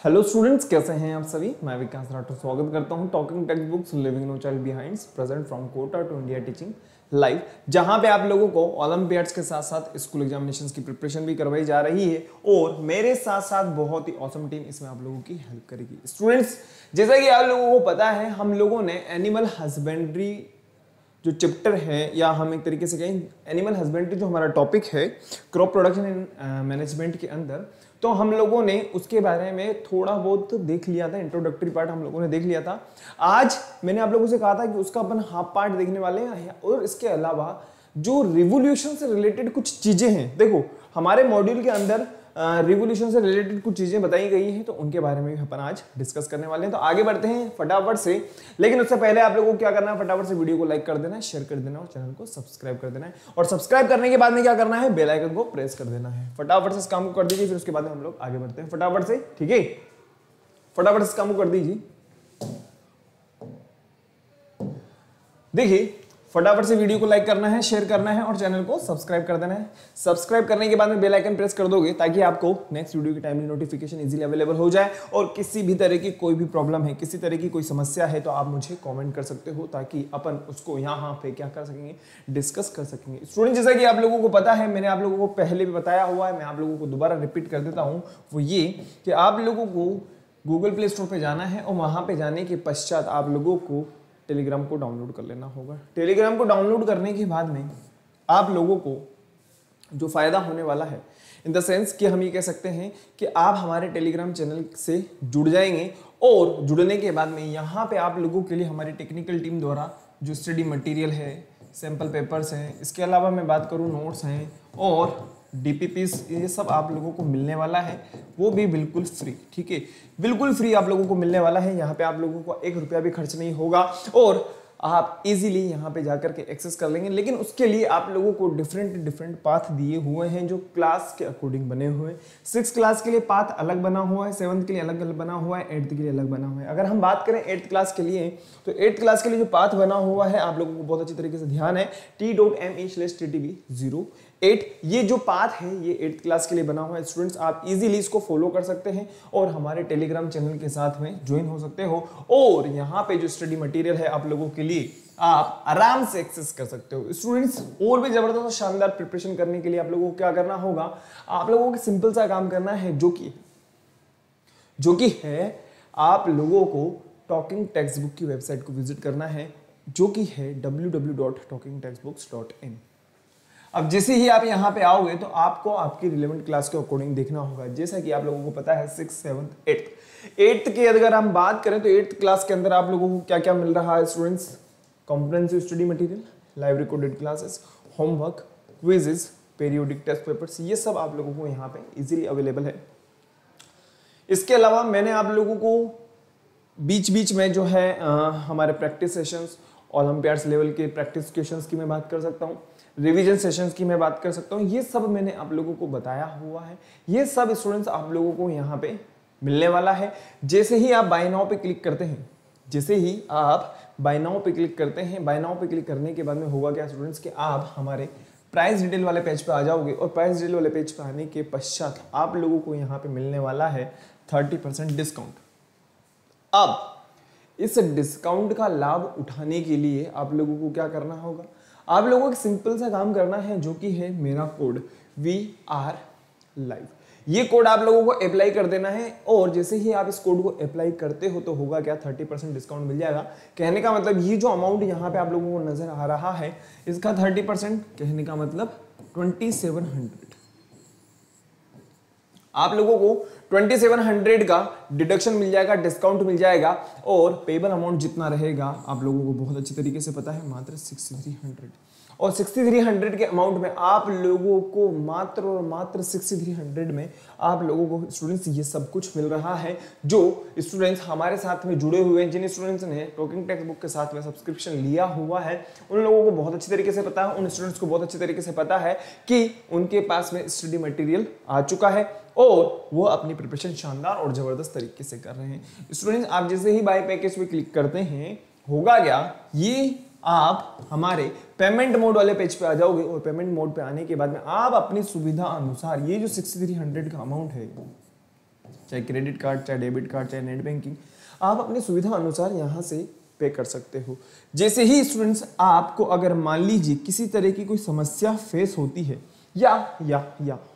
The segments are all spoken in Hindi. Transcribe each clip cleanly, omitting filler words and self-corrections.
हेलो स्टूडेंट्स, कैसे हैं आप सभी। मैं विकास राठौर स्वागत करता हूं talking text books living no child behind present from Kota to India teaching live, जहां पे आप लोगों को ओलंपियाड्स के साथ साथ स्कूल एग्जामिनेशंस की प्रिपरेशन भी करवाई जा रही है और मेरे साथ साथ बहुत ही ऑसम टीम इसमें आप लोगों की हेल्प करेगी। स्टूडेंट्स, जैसा कि आप लोगों को पता है, हम लोगों ने एनिमल हस्बेंड्री जो चैप्टर है, या हम एक तरीके से कहें एनिमल हस्बेंड्री जो हमारा टॉपिक है क्रॉप प्रोडक्शन एंड मैनेजमेंट के अंदर, तो हम लोगों ने उसके बारे में थोड़ा बहुत देख लिया था। इंट्रोडक्टरी पार्ट हम लोगों ने देख लिया था। आज मैंने आप लोगों से कहा था कि उसका अपन हाफ पार्ट देखने वाले हैं और इसके अलावा जो रिवोल्यूशन से रिलेटेड कुछ चीजें हैं, देखो हमारे मॉड्यूल के अंदर रिवोल्यूशन से रिलेटेड कुछ चीजें बताई गई हैं, तो उनके बारे में भी अपन आज डिस्कस करने वाले हैं। तो आगे बढ़ते हैं फटाफट से, लेकिन उससे पहले आप लोगों को क्या करना है, फटाफट से वीडियो को लाइक कर देना है, शेयर कर देना और चैनल को सब्सक्राइब कर देना है। और सब्सक्राइब करने के बाद में क्या करना है, बेल आइकन को प्रेस कर देना है। फटाफट से इस काम को कर दीजिए, फिर उसके बाद में हम लोग आगे बढ़ते हैं फटाफट से। ठीक है, फटाफट इस काम को कर दीजिए। देखिए, फटाफट से वीडियो को लाइक करना है, शेयर करना है और चैनल को सब्सक्राइब कर देना है। सब्सक्राइब करने के बाद में बेल आइकन प्रेस कर दोगे ताकि आपको नेक्स्ट वीडियो की टाइमली नोटिफिकेशन इजीली अवेलेबल हो जाए। और किसी भी तरह की कोई भी प्रॉब्लम है, किसी तरह की कोई समस्या है, तो आप मुझे कमेंट कर सकते हो ताकि अपन उसको यहाँ पे क्या कर सकेंगे, डिस्कस कर सकेंगे। स्टूडेंट, जैसा कि आप लोगों को पता है, मैंने आप लोगों को पहले भी बताया हुआ है, मैं आप लोगों को दोबारा रिपीट कर देता हूँ, वो ये कि आप लोगों को गूगल प्ले स्टोर पर जाना है और वहाँ पे जाने के पश्चात आप लोगों को टेलीग्राम को डाउनलोड कर लेना होगा। टेलीग्राम को डाउनलोड करने के बाद में आप लोगों को जो फायदा होने वाला है, इन द सेंस कि हम ये कह सकते हैं कि आप हमारे टेलीग्राम चैनल से जुड़ जाएंगे और जुड़ने के बाद में यहाँ पे आप लोगों के लिए हमारी टेक्निकल टीम द्वारा जो स्टडी मटेरियल है, सैम्पल पेपर्स हैं, इसके अलावा मैं बात करूँ नोट्स हैं और DPPs, ये सब आप लोगों को मिलने वाला है, वो भी बिल्कुल फ्री। ठीक है, बिल्कुल फ्री आप लोगों को मिलने वाला है। यहाँ पे आप लोगों को 1 रुपया भी खर्च नहीं होगा और आप इजीली यहाँ पे जाकर के एक्सेस कर लेंगे। लेकिन उसके लिए आप लोगों को डिफरेंट पाथ दिए हुए हैं जो क्लास के अकॉर्डिंग बने हुए हैं। 6th क्लास के लिए पाथ अलग बना हुआ है, 7th के लिए अलग अलग बना हुआ है, 8th के लिए अलग बना हुआ है। अगर हम बात करें 8th क्लास के लिए, तो 8th क्लास के लिए जो पाथ बना हुआ है, आप लोगों को बहुत अच्छी तरीके से ध्यान है, t.me/ttb08। ये जो पाथ है ये 8th क्लास के लिए बना हुआ है। स्टूडेंट्स, आप इजीली इसको फॉलो कर सकते हैं और हमारे टेलीग्राम चैनल के साथ में ज्वाइन हो सकते हो और यहाँ पे जो स्टडी मटेरियल है आप लोगों के लिए आप आराम से एक्सेस कर सकते हो। स्टूडेंट्स, और भी जबरदस्त और शानदार प्रिपरेशन करने के लिए आप लोगों को क्या करना होगा, आप लोगों को सिंपल सा काम करना है, जो कि है आप लोगों को टॉकिंग टेक्स्ट बुक की वेबसाइट को विजिट करना है, जो कि है www.talkingtextbooks.in। अब जैसे ही आप यहाँ पे आओगे तो आपको आपकी रिलेवेंट क्लास के अकॉर्डिंग देखना होगा। जैसा कि आप लोगों को पता है 6th 7th 8th की अगर हम बात करें तो 8th क्लास के अंदर आप लोगों को क्या क्या मिल रहा है students, comprehensive study material, live recorded classes, homework, quizzes, periodic test papers, ये सब आप लोगों को यहाँ पे इजीली अवेलेबल है। इसके अलावा मैंने आप लोगों को बीच बीच में जो है हमारे प्रैक्टिस सेशंस, ओलंपियाड्स लेवल के प्रैक्टिस क्वेश्चंस की मैं बात कर सकता हूँ, रिवीजन सेशंस की मैं बात कर सकता हूँ, ये सब मैंने आप लोगों को बताया हुआ है। ये सब स्टूडेंट्स आप लोगों को यहाँ पे मिलने वाला है। जैसे ही आप बाय नाउ पे क्लिक करते हैं, बाय नाउ पे क्लिक करने के बाद में होगा क्या स्टूडेंट्स, कि आप हमारे प्राइस डिटेल वाले पेज पे आ जाओगे और प्राइस डिटेल वाले पेज पे आने के पश्चात आप लोगों को यहाँ पे मिलने वाला है 30% डिस्काउंट। अब इस डिस्काउंट का लाभ उठाने के लिए आप लोगों को क्या करना होगा, आप लोगों को सिंपल सा काम करना है, जो कि है मेरा कोड VR Live। ये कोड आप लोगों को अप्लाई कर देना है और जैसे ही आप इस कोड को अप्लाई करते हो तो होगा क्या, 30% डिस्काउंट मिल जाएगा। कहने का मतलब ये जो अमाउंट यहाँ पे आप लोगों को नजर आ रहा है, इसका 30%, कहने का मतलब 2700। आप लोगों को 2700 का डिडक्शन मिल जाएगा, डिस्काउंट मिल जाएगा और पेबल अमाउंट जितना रहेगा आप लोगों को बहुत अच्छी तरीके से पता है, मात्र 6300। और 6300 के अमाउंट में आप लोगों को मात्र और मात्र 6300 में आप लोगों को स्टूडेंट्स ये सब कुछ मिल रहा है। जो स्टूडेंट्स हमारे साथ में जुड़े हुए हैं, जिन स्टूडेंट्स ने टॉकिंग टेक्स्ट बुक के साथ में सब्सक्रिप्शन लिया हुआ है, उन लोगों को बहुत अच्छी तरीके से पता है, उन स्टूडेंट्स को बहुत अच्छी तरीके से पता है कि उनके पास में स्टडी मटेरियल आ चुका है और वो अपनी प्रिपरेशन शानदार और जबरदस्त तरीके से कर रहे हैं। स्टूडेंट्स, आप जैसे ही बाय पैकेज पे क्लिक करते हैं, होगा क्या, ये आप हमारे पेमेंट मोड वाले पेज पे आ जाओगे और पेमेंट मोड पे आने के बाद में आप अपनी सुविधा अनुसार ये जो 6300 का अमाउंट है, चाहे क्रेडिट कार्ड, चाहे डेबिट कार्ड, चाहे नेट बैंकिंग, आप अपनी सुविधा अनुसार यहाँ से पे कर सकते हो। जैसे ही स्टूडेंट्स आपको अगर मान लीजिए किसी तरह की कोई समस्या फेस होती है या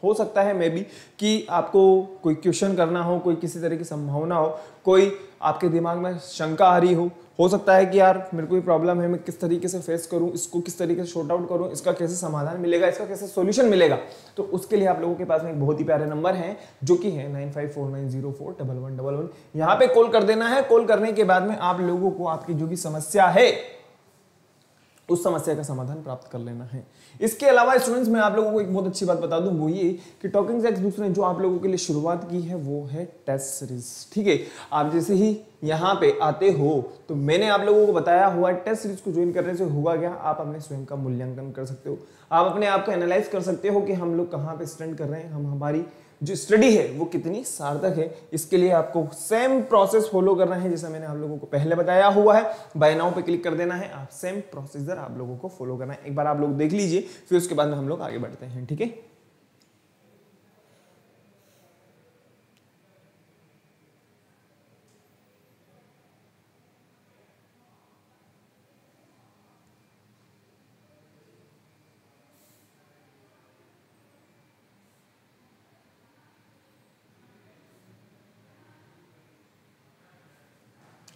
हो सकता है मे बी कि आपको कोई क्वेश्चन करना हो, कोई किसी तरह की संभावना हो, कोई आपके दिमाग में शंका आ रही हो सकता है कि यार मेरे को ये प्रॉब्लम है, मैं किस तरीके से फेस करूं, इसको किस तरीके से शॉर्ट आउट करूं, इसका कैसे समाधान मिलेगा, इसका कैसे सॉल्यूशन मिलेगा। तो उसके लिए आप लोगों के पास में एक बहुत ही प्यारे नंबर है जो कि है 9549041111। यहाँ पे कॉल कर देना है। कॉल करने के बाद में आप लोगों को आपकी जो भी समस्या है उस समस्या का समाधान प्राप्त कर लेना है। इसके अलावा स्टूडेंट्स मैं आप लोगों को एक बहुत अच्छी बात बता दूं, वो ये कि टॉकिंग जैक्स दूसरे जो आप लोगों के लिए शुरुआत की है वो है टेस्ट सीरीज। ठीक है, आप जैसे ही यहाँ पे आते हो तो मैंने आप लोगों को बताया हुआ टेस्ट सीरीज को ज्वाइन करने से होगा क्या, आप अपने स्वयं का मूल्यांकन कर सकते हो, आप अपने आप को एनालाइज कर सकते हो कि हम लोग कहाँ पे स्टैंड कर रहे हैं, हमारी जो स्टडी है वो कितनी सार्थक है। इसके लिए आपको सेम प्रोसेस फॉलो करना है जैसा मैंने आप लोगों को पहले बताया हुआ है। बाय नाउ पे क्लिक कर देना है, आप सेम प्रोसीजर आप लोगों को फॉलो करना है। एक बार आप लोग देख लीजिए, फिर उसके बाद में हम लोग आगे बढ़ते हैं। ठीक है,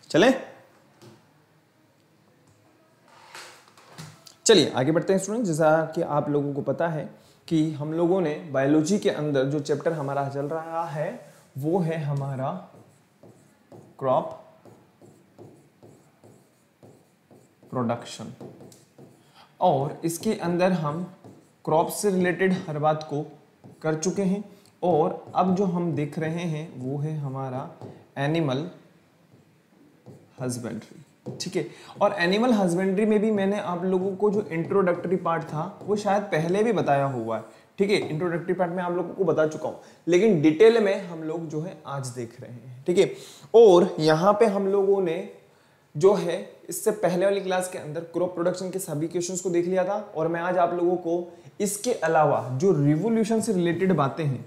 चलें, चलिए आगे बढ़ते हैं स्टूडेंट। जैसा कि आप लोगों को पता है कि हम लोगों ने बायोलॉजी के अंदर जो चैप्टर हमारा चल रहा है वो है हमारा क्रॉप प्रोडक्शन, और इसके अंदर हम क्रॉप से रिलेटेड हर बात को कर चुके हैं। और अब जो हम देख रहे हैं वो है हमारा एनिमल हस्बेंड्री। ठीक है, और एनिमल हस्बेंड्री में भी मैंने आप लोगों को जो इंट्रोडक्टरी पार्ट था वो शायद पहले भी बताया हुआ है। ठीक है, इंट्रोडक्टरी पार्ट में आप लोगों को बता चुका हूं, लेकिन डिटेल में हम लोग जो है आज देख रहे हैं। ठीक है, और यहाँ पे हम लोगों ने जो है इससे पहले वाली क्लास के अंदर क्रॉप प्रोडक्शन के सभी क्वेश्चंस को देख लिया था, और मैं आज आप लोगों को इसके अलावा जो रिवोल्यूशन से रिलेटेड बातें हैं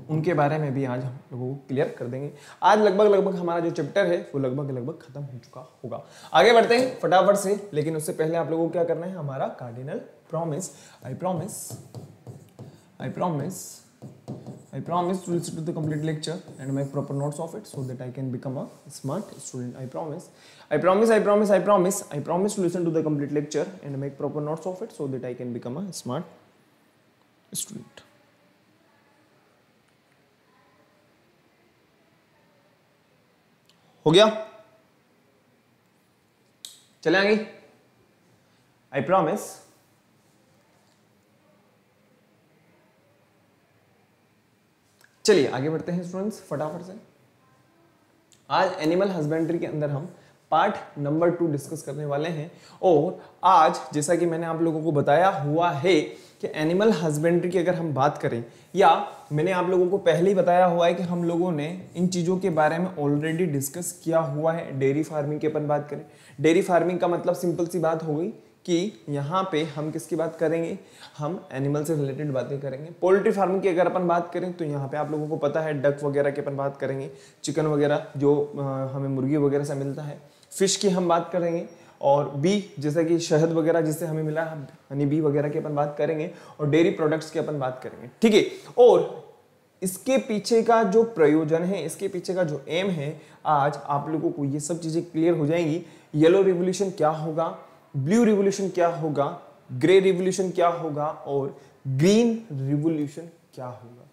उनके बारे में भी आज हम लोगों को क्लियर कर देंगे। आज लगभग हमारा जो चैप्टर है वो लगभग खत्म हो चुका होगा। आगे बढ़ते हैं फटाफट से, लेकिन उससे पहले आप लोगों को क्या करना है, हमारा cardinal promise. I promise to listen to the complete lecture and make proper notes of it so that I can become a smart student. I promise to listen to the complete lecture and make proper notes of it so that I can become a smart student. हो गया, चले आगे। आई प्रॉमिस चलिए आगे बढ़ते हैं स्टूडेंट्स फटाफट से। आज एनिमल हस्बेंड्री के अंदर हम पार्ट नंबर 2 डिस्कस करने वाले हैं। और आज जैसा कि मैंने आप लोगों को बताया हुआ है कि एनिमल हस्बेंड्री की अगर हम बात करें, या मैंने आप लोगों को पहले ही बताया हुआ है कि हम लोगों ने इन चीज़ों के बारे में ऑलरेडी डिस्कस किया हुआ है। डेयरी फार्मिंग की अपन बात करें, डेयरी फार्मिंग का मतलब सिंपल सी बात हो गई कि यहाँ पे हम किसकी बात करेंगे, हम एनिमल से रिलेटेड बातें करेंगे। पोल्ट्री फार्मिंग की अगर अपन बात करें तो यहाँ पे आप लोगों को पता है डक वगैरह की अपन बात करेंगे, चिकन वगैरह जो हमें मुर्गी वगैरह से मिलता है, फिश की हम बात करेंगे, और बी जैसे कि शहद वगैरह जिससे हमें मिला हनी बी वगैरह की अपन बात करेंगे, और डेयरी प्रोडक्ट्स की अपन बात करेंगे। ठीक है, और इसके पीछे का जो प्रयोजन है, इसके पीछे का जो एम है, आज आप लोगों को ये सब चीजें क्लियर हो जाएंगी। येलो रिवोल्यूशन क्या होगा, ब्लू रिवोल्यूशन क्या होगा, ग्रे रिवोल्यूशन क्या होगा, और ग्रीन रिवोल्यूशन क्या होगा।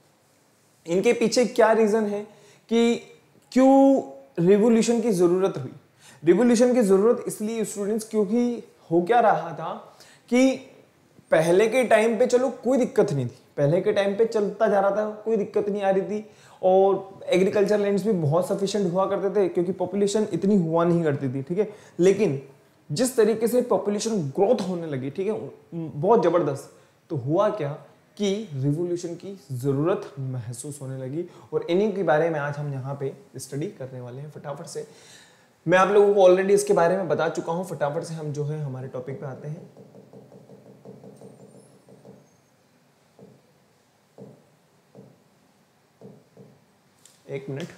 इनके पीछे क्या रीजन है कि क्यों रिवोल्यूशन की जरूरत हुई। रिवोल्यूशन की जरूरत इसलिए स्टूडेंट्स क्योंकि हो क्या रहा था कि पहले के टाइम पे चलो कोई दिक्कत नहीं थी, पहले के टाइम पे चलता जा रहा था, कोई दिक्कत नहीं आ रही थी, और एग्रीकल्चर लैंड्स भी बहुत सफिशिएंट हुआ करते थे क्योंकि पॉपुलेशन इतनी हुआ नहीं करती थी। ठीक है, लेकिन जिस तरीके से पॉपुलेशन ग्रोथ होने लगी, ठीक है, बहुत जबरदस्त, तो हुआ क्या कि रिवोल्यूशन की जरूरत महसूस होने लगी, और इन्हीं के बारे में आज हम यहाँ पे स्टडी करने वाले हैं। फटाफट से मैं आप लोगों को ऑलरेडी इसके बारे में बता चुका हूं, फटाफट से हम जो है हमारे टॉपिक पे आते हैं। एक मिनट।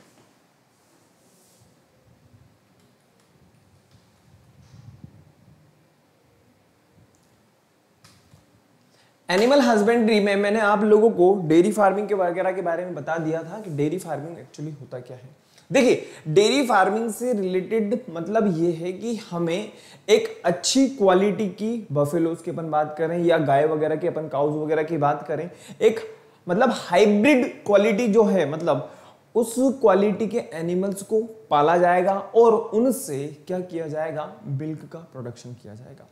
एनिमल हस्बेंड्री में मैंने आप लोगों को डेयरी फार्मिंग के वगैरह के बारे में बता दिया था कि डेयरी फार्मिंग एक्चुअली होता क्या है। देखिए डेयरी फार्मिंग से रिलेटेड मतलब ये है कि हमें एक अच्छी क्वालिटी की बफेलोज की अपन बात करें या गाय वगैरह की, अपन काउज वगैरह की बात करें, एक मतलब हाइब्रिड क्वालिटी जो है, मतलब उस क्वालिटी के एनिमल्स को पाला जाएगा और उनसे क्या किया जाएगा, मिल्क का प्रोडक्शन किया जाएगा।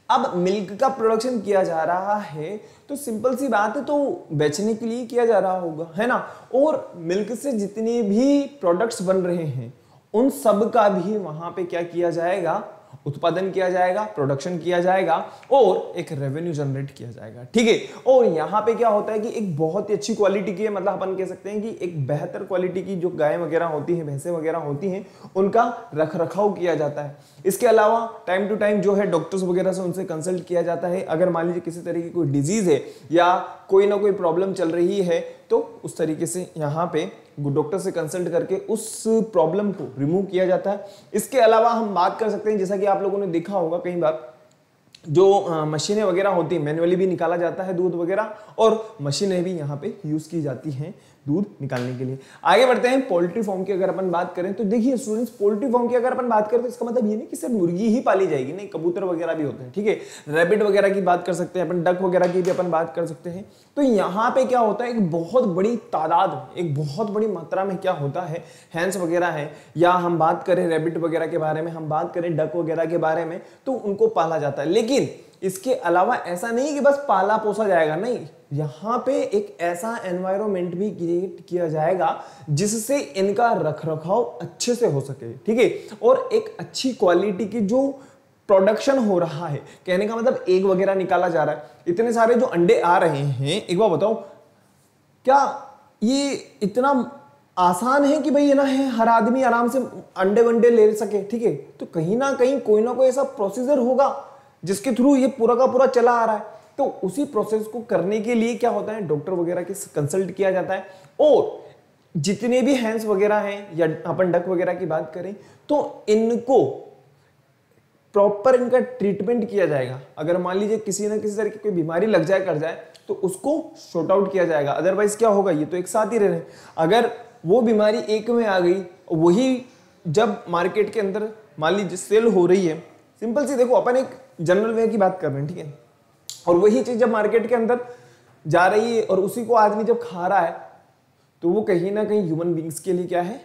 अब मिल्क का प्रोडक्शन किया जा रहा है तो सिंपल सी बात है, तो बेचने के लिए किया जा रहा होगा, है ना। और मिल्क से जितने भी प्रोडक्ट्स बन रहे हैं उन सब का भी वहां पे क्या किया जाएगा, उत्पादन किया जाएगा, प्रोडक्शन किया जाएगा और एक रेवेन्यू जनरेट किया जाएगा, ठीक है। और यहाँ पे क्या होता है कि एक बहुत ही अच्छी क्वालिटी की, मतलब अपन कह सकते हैं कि एक बेहतर क्वालिटी की जो गाय वगैरह होती हैं, भैंसें वगैरह होती हैं, उनका रख रखाव किया जाता है। इसके अलावा टाइम टू टाइम जो है डॉक्टर्स वगैरह से उनसे कंसल्ट किया जाता है। अगर मान लीजिए किसी तरह की कोई डिजीज है या कोई ना कोई प्रॉब्लम चल रही है तो उस तरीके से यहाँ पे डॉक्टर से कंसल्ट करके उस प्रॉब्लम को रिमूव किया जाता है। इसके अलावा हम बात कर सकते हैं, जैसा कि आप लोगों ने देखा होगा कई बार जो मशीनें वगैरह होती हैं, मैन्युअली भी निकाला जाता है दूध वगैरह, और मशीनें भी यहाँ पे यूज की जाती हैं दूध निकालने के लिए। आगे बढ़ते हैं, पोल्ट्री फार्म की अगर अपन बात करें तो देखिए स्टूडेंट्स, पोल्ट्री फार्म की अगर अपन बात करें तो इसका मतलब ये नहीं कि सिर्फ मुर्गी ही पाली जाएगी, नहीं, कबूतर वगैरह भी होते हैं, ठीक है। रैबिट वगैरह की बात कर सकते हैं अपन, डक वगैरह की भी अपन बात कर सकते हैं। तो यहाँ पे क्या होता है, एक बहुत बड़ी तादाद, एक बहुत बड़ी मात्रा में क्या होता है, हैंस वगैरह है, या हम बात करें रैबिट वगैरह के बारे में, हम बात करें डक वगैरह के बारे में, तो उनको पाला जाता है। लेकिन इसके अलावा ऐसा नहीं कि बस पाला पोसा जाएगा, नहीं, यहां पे एक ऐसा एनवायरनमेंट भी क्रिएट किया जाएगा जिससे इनका रखरखाव अच्छे से हो सके, ठीक है। और एक अच्छी क्वालिटी की जो प्रोडक्शन हो रहा है, कहने का मतलब एग वगैरह निकाला जा रहा है, इतने सारे जो अंडे आ रहे हैं, एक बार बताओ क्या ये इतना आसान है कि भाई ये ना है हर आदमी आराम से अंडे वंडे ले सके, ठीक है। तो कहीं ना कहीं कोई ना कोई ऐसा प्रोसीजर होगा जिसके थ्रू ये पूरा का पूरा चला आ रहा है। तो उसी प्रोसेस को करने के लिए क्या होता है, डॉक्टर वगैरह के कंसल्ट किया जाता है। और जितने भी हैंस वगैरह हैं या अपन डक वगैरह की बात करें तो इनको प्रॉपर इनका ट्रीटमेंट किया जाएगा। अगर मान लीजिए किसी ना किसी तरह की कोई बीमारी लग जाए कर जाए तो उसको शॉर्ट आउट किया जाएगा। अदरवाइज क्या होगा, ये तो एक साथ ही रह रहे हैं, अगर वो बीमारी एक में आ गई, वही जब मार्केट के अंदर मान लीजिए सेल हो रही है, सिंपल सी देखो अपन एक जनरल वे की बात कर रहे हैं, ठीक है, और वही चीज जब मार्केट के अंदर जा रही है और उसी को आदमी जब खा रहा है तो वो कहीं ना कहीं ह्यूमन बींग्स के लिए क्या है,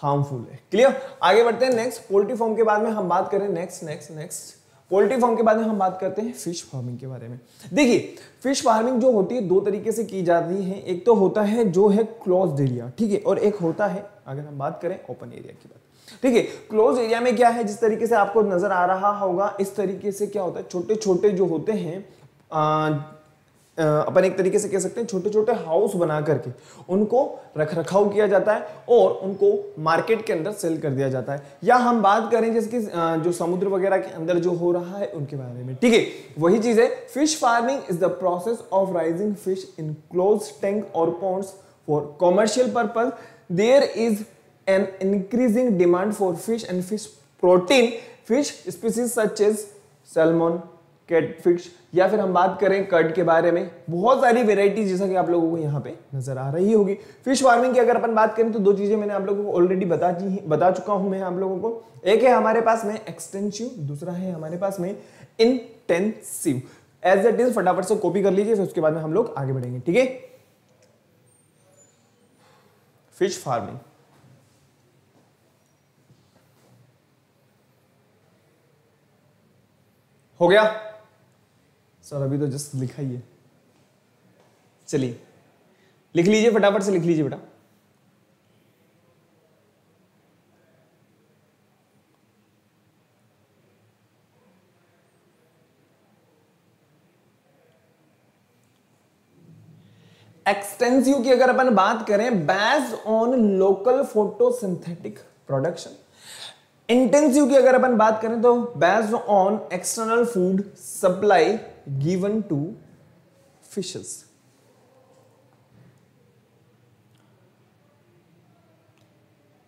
हार्मफुल है। क्लियर। आगे बढ़ते हैं नेक्स्ट, पोल्ट्री फार्म के बाद में हम बात करें नेक्स्ट पोल्ट्री फार्म के बाद में हम बात करते हैं फिश फार्मिंग के बारे में। देखिए फिश फार्मिंग जो होती है दो तरीके से की जाती है, एक तो होता है जो है क्लोज्ड एरिया, ठीक है, और एक होता है अगर हम बात करें ओपन एरिया की बात, ठीक है। क्लोज एरिया में क्या है, जिस तरीके से आपको नजर आ रहा होगा इस तरीके से क्या होता है, छोटे छोटे जो होते हैं अपन एक तरीके से कह सकते हैं छोटे छोटे हाउस बना करके उनको रख रखाव किया जाता है और उनको मार्केट के अंदर सेल कर दिया जाता है। या हम बात करें जिसकी जो समुद्र वगैरह के अंदर जो हो रहा है उनके बारे में, ठीक है, वही चीज है। Fish farming is the process of raising fish in closed tank or ponds for commercial purpose. There is an increasing demand for fish and fish protein, fish species such as salmon, catfish, या फिर हम बात करें कर्ड के बारे में, बहुत सारी वेराइटी जैसा कि आप लोगों को यहाँ पे नजर आ रही होगी। फिश फार्मिंग की अगर अपन बात करें तो दो चीजें मैंने आप लोगों को ऑलरेडी बता चुका हूं मैं आप लोगों को, एक है हमारे पास में एक्सटेंसिव, दूसरा है हमारे पास में इंटेंसिव। एज इट इज फटाफट से कॉपी कर लीजिए, फिर उसके बाद में हम लोग आगे बढ़ेंगे, ठीक है। फिश फार्मिंग हो गया सर, अभी तो जस्ट लिखा ही है, चलिए लिख लीजिए, फटाफट से लिख लीजिए बेटा। एक्सटेंसिव की अगर अपन बात करें, based on local photosynthetic production. Intensive की अगर अपन बात करें तो based on external food supply given to fishes.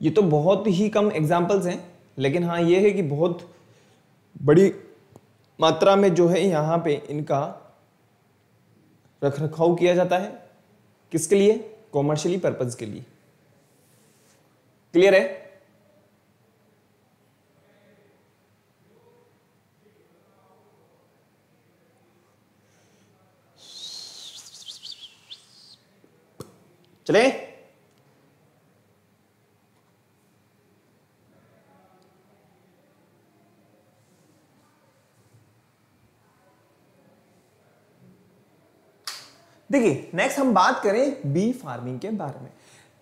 ये तो बहुत ही कम एग्जाम्पल्स हैं, लेकिन हाँ ये है कि बहुत बड़ी मात्रा में जो है यहाँ पे इनका रख रखाव किया जाता है। किसके लिए? कॉमर्शियली पर्पज के लिए। क्लियर है? चले, देखिए नेक्स्ट हम बात करें बी फार्मिंग के बारे में।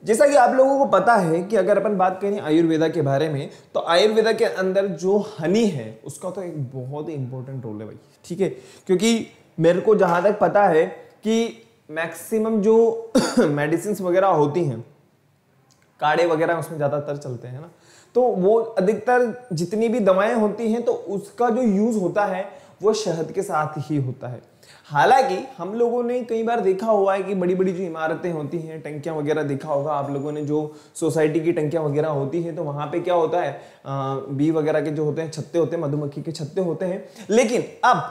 जैसा कि आप लोगों को पता है कि अगर अपन बात करें आयुर्वेदा के बारे में, तो आयुर्वेदा के अंदर जो हनी है उसका तो एक बहुत ही इंपॉर्टेंट रोल है भाई, ठीक है। क्योंकि मेरे को जहां तक पता है कि मैक्सिमम जो मेडिसिन वगैरह होती हैं, काढ़े वगैरह उसमें ज्यादातर चलते हैं ना, तो वो अधिकतर जितनी भी दवाएं होती हैं तो उसका जो यूज होता है वो शहद के साथ ही होता है। हालांकि हम लोगों ने कई बार देखा हुआ है कि बड़ी बड़ी जो इमारतें होती हैं, टंकियां वगैरह देखा होगा आप लोगों ने, जो सोसाइटी की टंकियां वगैरह होती हैं, तो वहां पे क्या होता है, बी वगैरह के जो होते हैं छत्ते होते हैं, मधुमक्खी के छत्ते होते हैं। लेकिन अब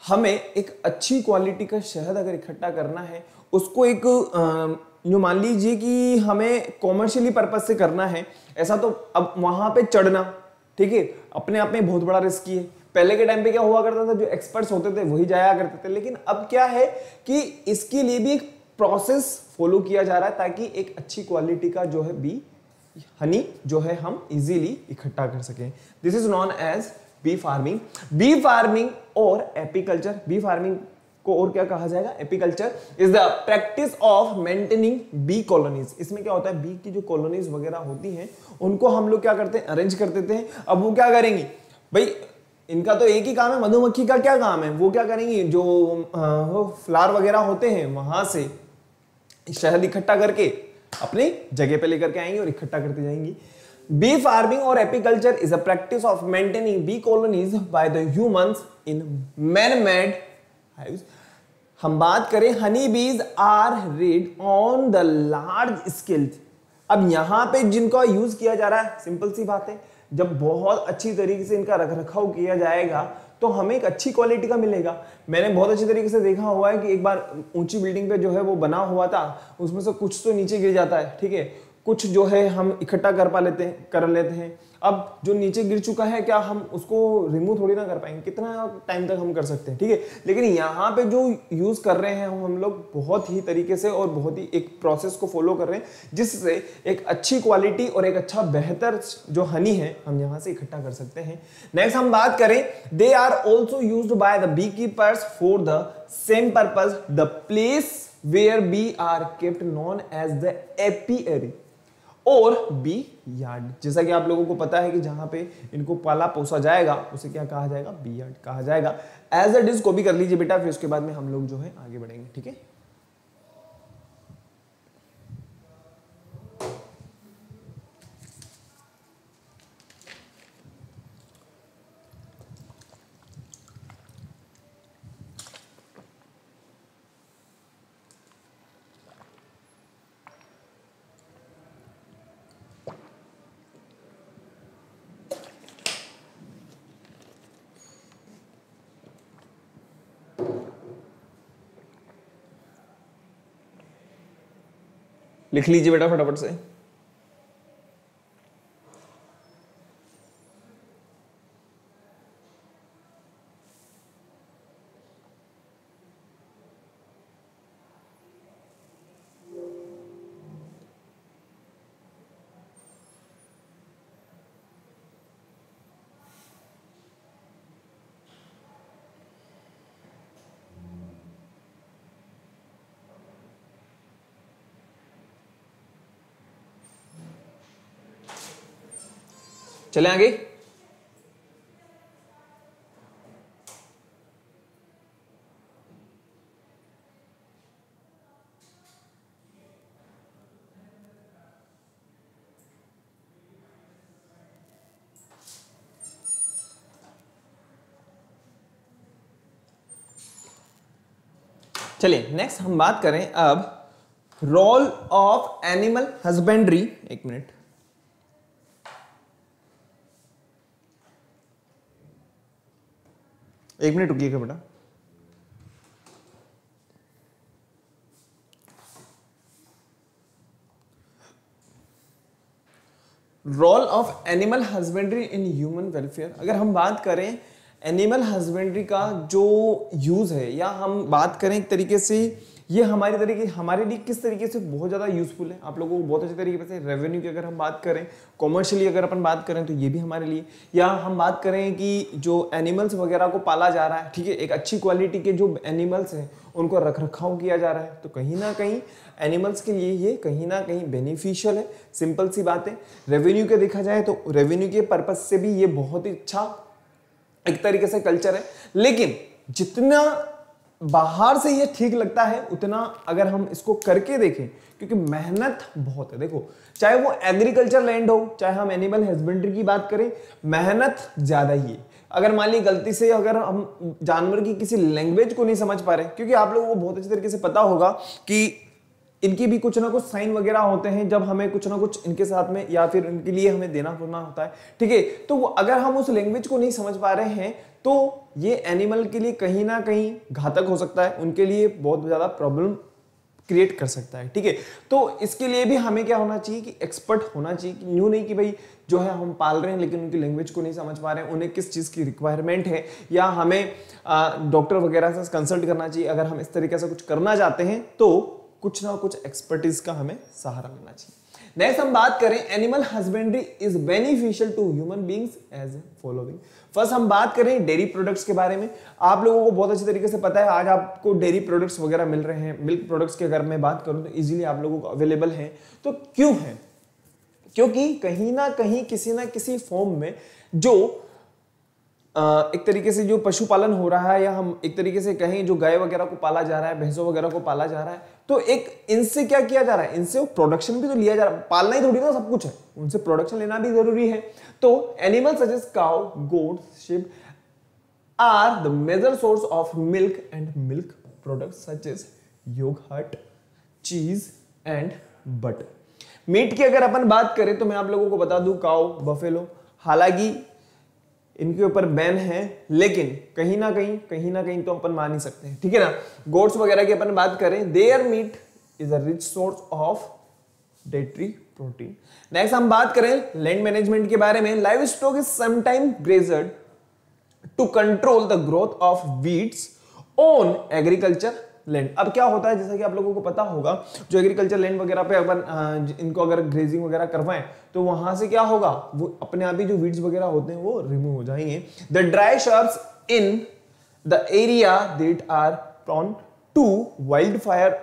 हमें एक अच्छी क्वालिटी का शहद अगर इकट्ठा करना है, उसको एक जो मान लीजिए कि हमें कॉमर्शियली पर्पज से करना है ऐसा, तो अब वहां पे चढ़ना, ठीक है, अपने आप में बहुत बड़ा रिस्की है। पहले के टाइम पे क्या हुआ करता था, जो एक्सपर्ट्स होते थे वही जाया करते थे। लेकिन अब क्या है कि इसके लिए भी एक प्रोसेस फॉलो किया जा रहा है ताकि एक अच्छी क्वालिटी का जो है बी हनी जो है हम इजीली इकट्ठा कर सकें। This is known as bee farming. Bee farming और एपीकल्चर, बी फार्मिंग को और क्या कहा जाएगा, apiculture is the practice of maintaining bee colonies. इसमें क्या होता है, बी की जो कॉलोनीज वगैरह होती हैं उनको हम लोग क्या करते हैं, अरेंज कर देते हैं। अब वो क्या करेंगी भाई, इनका तो एक ही काम है, मधुमक्खी का क्या काम है, वो क्या करेंगी, जो फ्लावर वगैरह होते हैं वहां से शहद इकट्ठा करके अपनी जगह पे लेकर के आएंगी और इकट्ठा करते जाएंगी। बी फार्मिंग और apiculture is a practice of maintaining bee colonies by the humans in man made hives. हम बात करें honey bees are reared on the large scale. अब यहां पे जिनका यूज किया जा रहा है, सिंपल सी बात है, जब बहुत अच्छी तरीके से इनका रख रखाव किया जाएगा तो हमें एक अच्छी क्वालिटी का मिलेगा। मैंने बहुत अच्छी तरीके से देखा हुआ है कि एक बार ऊंची बिल्डिंग पे जो है वो बना हुआ था, उसमें से कुछ तो नीचे गिर जाता है, ठीक है, कुछ जो है हम इकट्ठा कर लेते हैं। अब जो नीचे गिर चुका है, क्या हम उसको रिमूव थोड़ी ना कर पाएंगे, कितना टाइम तक हम कर सकते हैं, ठीक है। लेकिन यहाँ पे जो यूज कर रहे हैं हम लोग बहुत ही तरीके से और बहुत ही एक प्रोसेस को फॉलो कर रहे हैं, जिससे एक अच्छी क्वालिटी और एक अच्छा बेहतर जो हनी है हम यहाँ से इकट्ठा कर सकते हैं। नेक्स्ट हम बात करें, they are also used by the beekeepers for the same purpose. The place where bee are kept known as the apiary or bee yard. जैसा कि आप लोगों को पता है कि जहां पे इनको पाला पोसा जाएगा उसे क्या कहा जाएगा, बी यार्ड कहा जाएगा। एज अ डिस को भी कर लीजिए बेटा, फिर उसके बाद में हम लोग जो है आगे बढ़ेंगे, ठीक है। लिख लीजिए बेटा फटाफट से। चले आगे। चलिए नेक्स्ट हम बात करें अब रोल ऑफ एनिमल हस्बेंड्री, एक मिनट, एक मिनट रुकिएगा बेटा। Role of animal husbandry in human welfare, अगर हम बात करें एनिमल हस्बेंड्री का जो यूज है, या हम बात करें एक तरीके से ये हमारे लिए किस तरीके से बहुत ज़्यादा यूजफुल है, आप लोगों को बहुत अच्छे तरीके से रेवेन्यू की अगर हम बात करें, कॉमर्शियली अगर अपन बात करें तो ये भी हमारे लिए, या हम बात करें कि जो एनिमल्स वगैरह को पाला जा रहा है, ठीक है, एक अच्छी क्वालिटी के जो एनिमल्स हैं उनको रख रखाव किया जा रहा है, तो कहीं ना कहीं एनिमल्स के लिए ये कहीं ना कहीं बेनिफिशियल है। सिंपल सी बात है। रेवेन्यू के देखा जाए तो रेवेन्यू के पर्पज से भी ये बहुत ही अच्छा एक तरीके से कल्चर है, लेकिन जितना बाहर से ये ठीक लगता है उतना अगर हम इसको करके देखें, क्योंकि मेहनत बहुत है। देखो, चाहे वो एग्रीकल्चर लैंड हो, चाहे हम एनिमल हस्बेंड्री की बात करें, मेहनत ज्यादा ही है। अगर मान ली गलती से अगर हम जानवर की किसी लैंग्वेज को नहीं समझ पा रहे, क्योंकि आप लोगों को बहुत अच्छे तरीके से पता होगा कि इनकी भी कुछ ना कुछ साइन वगैरह होते हैं जब हमें कुछ ना कुछ इनके साथ में या फिर इनके लिए हमें देना होना होता है, ठीक है। तो वो अगर हम उस लैंग्वेज को नहीं समझ पा रहे हैं तो ये एनिमल के लिए कहीं ना कहीं घातक हो सकता है, उनके लिए बहुत ज्यादा प्रॉब्लम क्रिएट कर सकता है, ठीक है। तो इसके लिए भी हमें क्या होना चाहिए कि एक्सपर्ट होना चाहिए, कि यूं नहीं कि भाई जो है हम पाल रहे हैं लेकिन उनकी लैंग्वेज को नहीं समझ पा रहे हैं, उन्हें किस चीज की रिक्वायरमेंट है, या हमें डॉक्टर वगैरह से कंसल्ट करना चाहिए। अगर हम इस तरीके से कुछ करना चाहते हैं तो कुछ ना कुछ एक्सपर्टीज का हमें सहारा लेना चाहिए। नेक्स्ट हम बात करें animal husbandry is beneficial to human beings as following. First हम बात करें डेयरी प्रोडक्ट्स के बारे में। आप लोगों को बहुत अच्छे तरीके से पता है आज आपको डेयरी प्रोडक्ट्स वगैरह मिल रहे हैं। मिल्क प्रोडक्ट्स की अगर मैं बात करूं तो इजीली आप लोगों को अवेलेबल है। तो क्यों है? क्योंकि कहीं ना कहीं किसी ना किसी फॉर्म में जो एक तरीके से जो पशुपालन हो रहा है, या हम एक तरीके से कहें जो गाय वगैरह को पाला जा रहा है, भैंसों वगैरह को पाला जा रहा है, तो एक इनसे क्या किया जा रहा है, इनसे प्रोडक्शन भी तो लिया जा रहा है। पालना ही थोड़ी ना सब कुछ है, उनसे प्रोडक्शन लेना भी जरूरी है। तो animal such as cow, goats, sheep are the major source of milk and milk products such as yogurt, cheese and butter. Meat की अगर अपन बात करें तो मैं आप लोगों को बता दूं, काउ, बफेलो, हालांकि इनके ऊपर बैन है, लेकिन कहीं ना कहीं तो अपन मान ही सकते हैं, ठीक है ना। गोट्स वगैरह की अपन बात करें, their meat is a rich source of dietary protein. Next हम बात करें लैंड मैनेजमेंट के बारे में। Livestock is sometime grazed to control the growth of weeds on agriculture land. अब क्या होता है, जैसा कि आप लोगों को पता होगा, जो एग्रीकल्चर लैंड वगैरह पे अपन इनको अगर ग्रेजिंग वगैरह करवाएं तो वहां से क्या होगा, वो अपने आप ही जो वीड्स वगैरह होते हैं वो रिमूव हो जाएंगे। The dry shrubs in the area that are prone to wild fire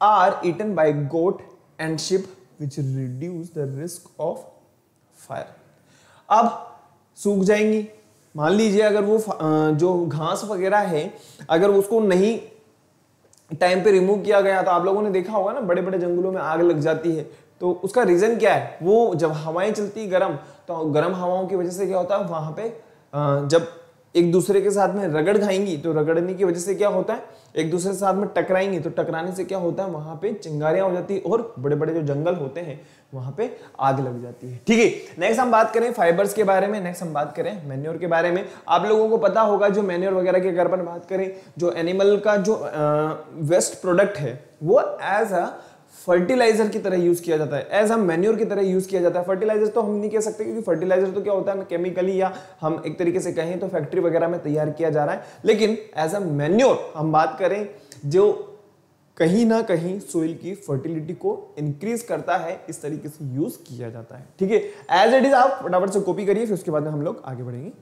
are eaten by goat and sheep which reduce the risk of fire. अब सूख जाएंगी, मान लीजिए अगर वो जो घास वगैरह है अगर उसको नहीं टाइम पे रिमूव किया गया, तो आप लोगों ने देखा होगा ना, बड़े बड़े जंगलों में आग लग जाती है। तो उसका रीजन क्या है, वो जब हवाएं चलती गर्म, तो गर्म हवाओं की वजह से क्या होता है, वहां पे जब एक दूसरे के साथ में रगड़ खाएंगी तो रगड़ने की वजह से क्या होता है, एक दूसरे के साथ में टकराएंगी तो टकराने से क्या होता है, वहां पे चिंगारियां हो जाती है और बड़े बड़े जो जंगल होते हैं वहां पे आग लग जाती है, ठीक है। नेक्स्ट हम बात करें फाइबर्स के बारे में। नेक्स्ट हम बात करें मैन्योर के बारे में। आप लोगों को पता होगा जो मैन्योर वगैरह की अगर अपन बात करें, जो एनिमल का जो वेस्ट प्रोडक्ट है वो एज अ फर्टिलाइजर की तरह यूज किया जाता है, एज हम मैन्योर की तरह यूज किया जाता है। फर्टिलाइजर तो हम नहीं कह सकते, क्योंकि फर्टिलाइजर तो क्या होता है केमिकली, या हम एक तरीके से कहें तो फैक्ट्री वगैरह में तैयार किया जा रहा है। लेकिन एज अ मैन्योर हम बात करें जो कहीं ना कहीं सोइल की फर्टिलिटी को इंक्रीज करता है, इस तरीके से यूज किया जाता है, ठीक है। एज इट इज आप फटाफट से कॉपी करिए, फिर उसके बाद में हम लोग आगे बढ़ेंगे।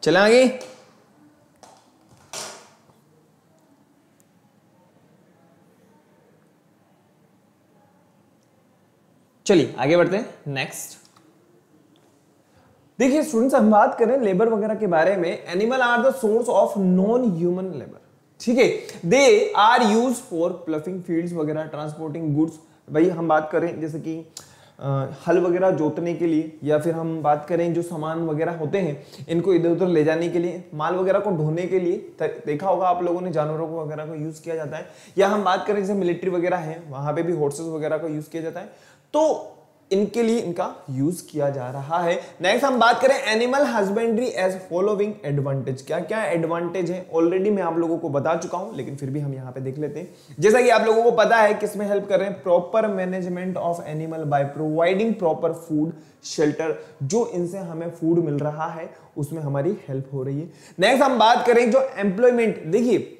चले आगे। चलिए आगे बढ़ते हैं नेक्स्ट। देखिए स्टूडेंट्स, हम बात करें लेबर वगैरह के बारे में। Animal are the source of non human labour, ठीक है। They are use for ploughing fields वगैरह, ट्रांसपोर्टिंग गुड्स। भाई हम बात करें जैसे कि हल वगैरह जोतने के लिए, या फिर हम बात करें जो सामान वगैरह होते हैं इनको इधर उधर ले जाने के लिए, माल वगैरह को ढोने के लिए, देखा होगा आप लोगों ने जानवरों को वगैरह को यूज किया जाता है। या हम बात करें जैसे मिलिट्री वगैरह है, वहां पे भी हॉर्सेस वगैरह को यूज किया जाता है, तो इनके लिए इनका यूज किया जा रहा है। नेक्स्ट हम बात करें animal husbandry as following advantage. क्या क्या एडवांटेज है ऑलरेडी मैं आप लोगों को बता चुका हूं, लेकिन फिर भी हम यहां पे देख लेते हैं। जैसा कि आप लोगों को पता है किसमें हेल्प कर रहे हैं, proper management of animal by providing proper food shelter. जो इनसे हमें फूड मिल रहा है उसमें हमारी हेल्प हो रही है। नेक्स्ट हम बात करें जो एम्प्लॉयमेंट। देखिए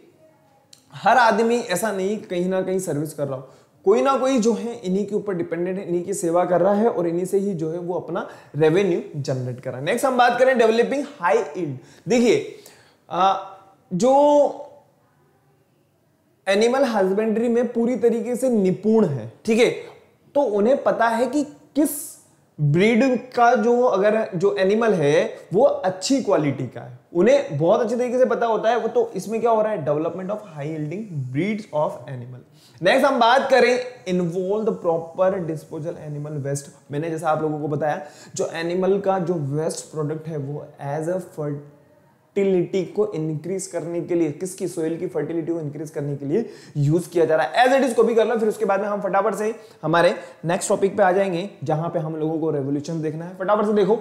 हर आदमी ऐसा नहीं कहीं ना कहीं सर्विस कर रहा हो, कोई ना कोई जो है इन्हीं के ऊपर डिपेंडेंट है, इन्हीं की सेवा कर रहा है और इन्हीं से ही जो है वो अपना रेवेन्यू जनरेट कर रहा है। नेक्स्ट हम बात करें डेवलपिंग हाई यील्ड। देखिए जो एनिमल हस्बेंड्री में पूरी तरीके से निपुण है, ठीक है, तो उन्हें पता है कि किस ब्रीड का जो अगर जो एनिमल है वो अच्छी क्वालिटी का है, उन्हें बहुत अच्छे तरीके से पता होता है वो। तो इसमें क्या हो रहा है, development of high yielding breeds of animal. Next हम बात करें involve the proper disposal animal waste. मैंने जैसा आप लोगों को बताया जो एनिमल का जो वेस्ट प्रोडक्ट है वो एज अ फर्टिलिटी को इंक्रीज करने के लिए, किसकी, सोइल की फर्टिलिटी को इंक्रीज करने के लिए यूज किया जा रहा है। एज इट इज को भी कर लो, फिर उसके बाद में हम फटाफट से हमारे नेक्स्ट टॉपिक पे आ जाएंगे जहां पे हम लोगों को रेवोल्यूशन देखना है। फटाफट से देखो,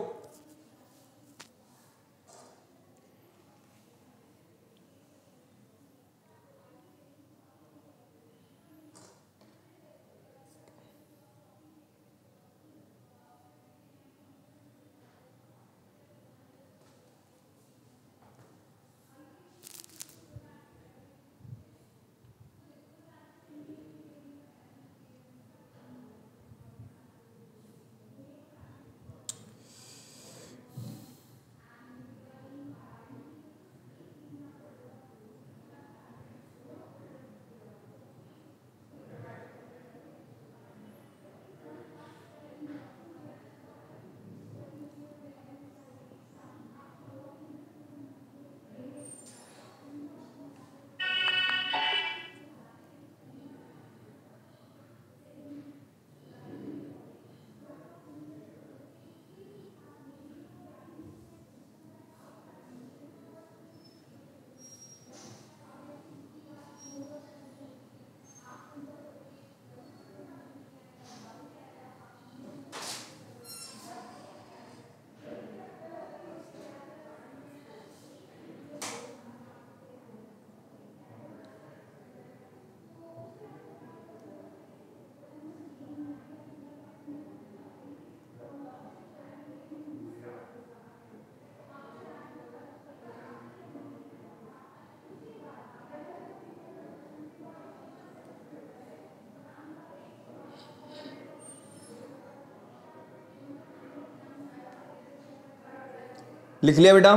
लिख लिया बेटा,